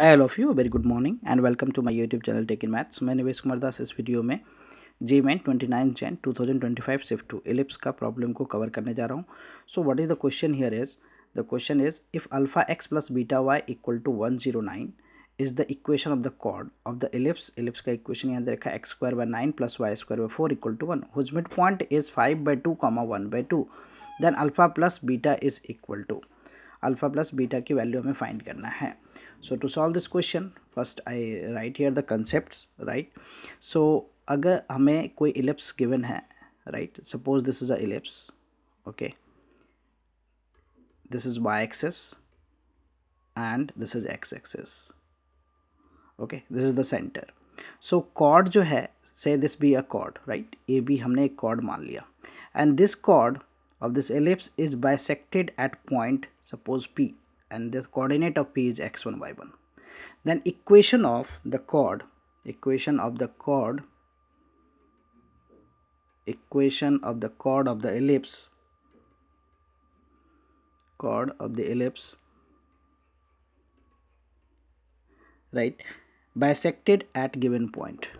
Hi all of you, very good morning and welcome to my YouTube channel Tech in Maths। मैं निवेश कुमार दास इस video में G-Main 29 Jan 2025 shift 2 ellipse का problem को cover करने जा रहा हूँ। So what is the question here is the question is if alpha x plus beta y equal to 109 is the equation of the chord of the ellipse. Ellipse का equation यहाँ दे रखा है x square by 9 plus Y square by 4 equal to 1 whose mid point is 5/2 1/2 then alpha plus beta is equal to alpha plus beta की value हमें find करना है। So to solve this question first I write here the concepts right. So अगर हमें कोई ellipse given है right, suppose this is a ellipse, okay, this is Y axis and this is X axis, okay, this is the centre. So chord जो है, say this be a chord right, A B हमने एक chord मान लिया and this cord of this ellipse is bisected at point suppose P and the coordinate of P is x1 y1. Then equation of the chord of the ellipse right, bisected at given point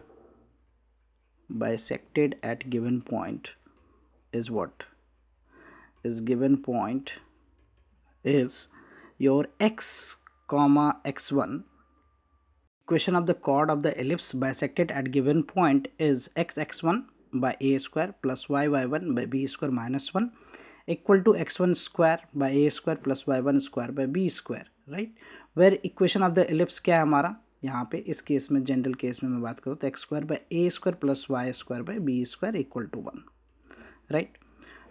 is what is given point is your x comma x1. Equation of the chord of the ellipse bisected at given point is x1 by a square plus y1 by b square minus 1 equal to x1 square by a square plus y1 square by b square, right, where equation of the ellipse क्या है हमारा यहाँ पे, इस case में general case में मैं बात करूँ तो X square by A square plus Y square by B square equal to 1, right.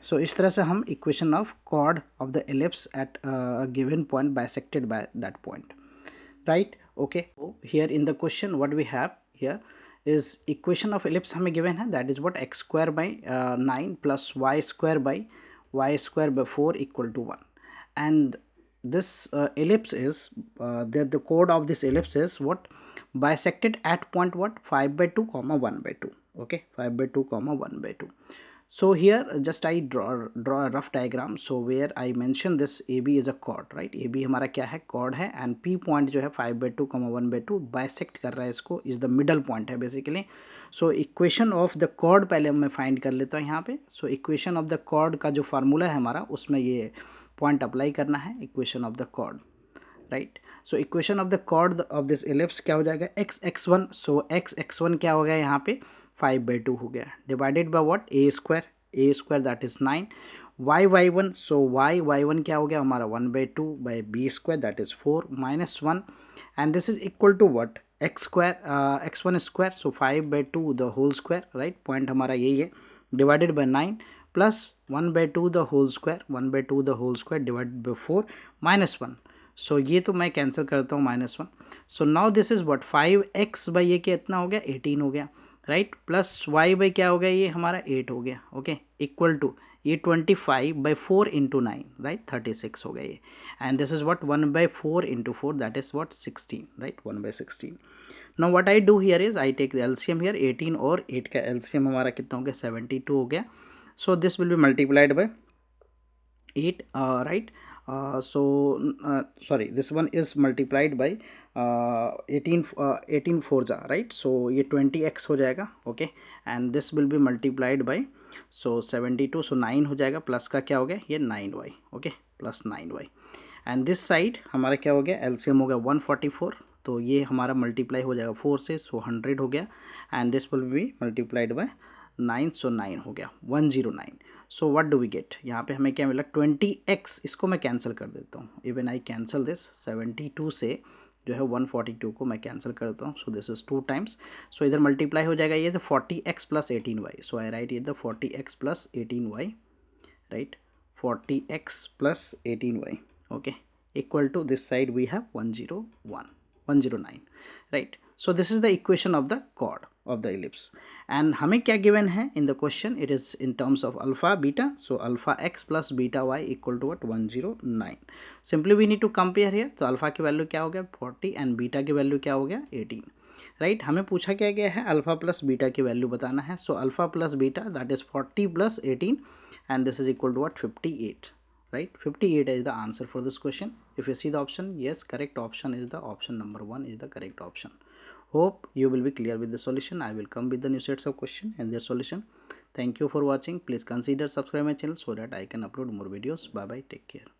So इस तरह से हम equation of chord of the ellipse at given point bisected by that point, right, okay। So here in the question what we have here is equation of ellipse हमें given है, that is what x square by 9 plus y square by 4 equal to 1 and this ellipse is the chord of this ellipse is what bisected at point what 5/2 1/2, okay, 5/2 1/2. So here just I draw a rough diagram, so where I mention this AB is a chord, right, AB हमारा क्या है, chord है and P point जो है 5/2 1/2 bisect कर रहा है इसको, is the middle point है basically। so equation of the chord पहले मैं find कर लेता हूँ यहाँ पे। so equation of the chord का जो फार्मूला है हमारा उसमें ये point अप्लाई करना है, equation of the chord, right. So equation of the chord of this ellipse क्या हो जाएगा, एक्स एक्स1। सो एक्स एक्स1 क्या हो गया यहाँ पे 5/2 हो गया divided by what a square that is 9 y1। So y1 क्या हो गया हमारा 1/2 by B square that is 4 minus 1 and this is equal to what x square x1 square, so 5/2 the whole square, right, point हमारा यही है, divided by 9 plus 1/2 the whole square divided by 4 minus 1। So ये तो मैं cancel करता हूँ -1। So now this is what 5x by ये कितना हो गया 18 हो गया, राइट, प्लस y बाई क्या हो गया ये हमारा 8 हो गया, ओके, इक्वल टू ये 25/4 इंटू 9, राइट, 36 हो गया ये and this is what 1/4 into 4 that is what 16, right, 1/16। Now what I do here is I take the LCM here, 18 और 8 का एलसीएम हमारा कितना हो गया 72 हो गया। So this will be multiplied bye 8, right, sorry, this one is multiplied by 18 4 जा, right, so ये 20x हो जाएगा, okay, and this will be multiplied by so 72, so 9 हो जाएगा, प्लस का क्या हो गया ये 9y, okay, plus 9y and this side हमारा क्या हो गया एलसीएम हो गया 144, तो ये हमारा मल्टीप्लाई हो जाएगा 4 से, सो 100 हो गया and this will be multiplied by 9, so 9 हो गया 109। So what do we get, यहाँ पे हमें क्या मिला 20x, इसको मैं कैंसिल कर देता हूँ, इवन आई कैंसिल दिस 72 से जो है 142 को मैं कैंसिल करता हूँ, सो दिस इज 2 टाइम्स, सो इधर मल्टीप्लाई हो जाएगा ये तो 40x प्लस 18y, सो आई राइट ये the 40x plus 18y, right, 40x plus 18y, okay, equal to this side we have 109, right। so this is the equation of the chord of the ellipse and हमें क्या given है in the question, it is in terms of alpha beta, so alpha x plus beta y equal to what 109। simply we need to compare here, तो alpha की value क्या हो गया 40 and beta की value क्या हो गया 18, राइट। हमें पूछा क्या गया है अल्फा प्लस बीटा की वैल्यू बताना है, so alpha plus beta that is 40 plus 18 and this is equal to what 58, right? 58 is the answer for this question. If you see the option, yes, correct option is the option number 1 is the correct option. Hope you will be clear with the solution. I will come with the new sets of question and their solution. Thank you for watching. Please consider subscribe my channel so that I can upload more videos. Bye bye, take care.